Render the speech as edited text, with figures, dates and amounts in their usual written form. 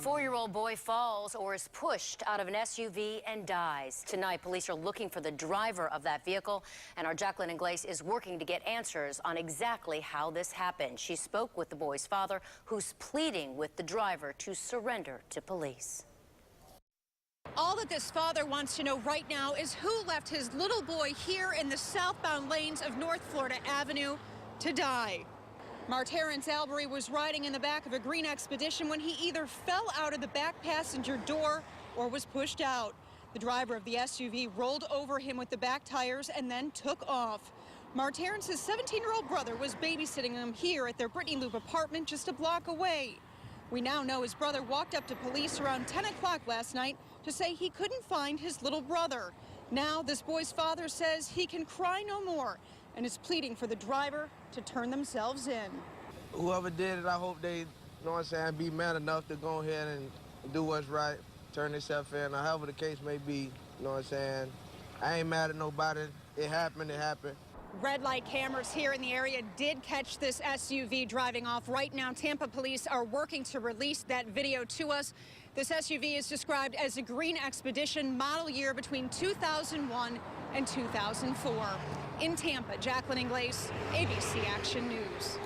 4-year-old boy falls or is pushed out of an SUV and dies. Tonight, police are looking for the driver of that vehicle, and our Jacqueline Inglese is working to get answers on exactly how this happened. She spoke with the boy's father, who's pleading with the driver to surrender to police. All that this father wants to know right now is who left his little boy here in the southbound lanes of North Florida Avenue to die. Marterrence Albury was riding in the back of a green Expedition when he either fell out of the back passenger door or was pushed out. The driver of the SUV rolled over him with the back tires and then took off. Marterrence's 17-year-old brother was babysitting him here at their Brittany Loop apartment just a block away. We now know his brother walked up to police around 10 o'clock last night to say he couldn't find his little brother. Now this boy's father says he can cry no more and is pleading for the driver to turn themselves in. Whoever did it, I hope they, you know what I'm saying, be man enough to go ahead and do what's right, turn themselves in, or however the case may be, you know what I'm saying. I ain't mad at nobody. It happened, it happened. Red light cameras here in the area did catch this SUV driving off. Right now, Tampa police are working to release that video to us. This SUV is described as a green Expedition, model year between 2001 and 2004. In Tampa, Jacqueline Inglese, ABC Action News.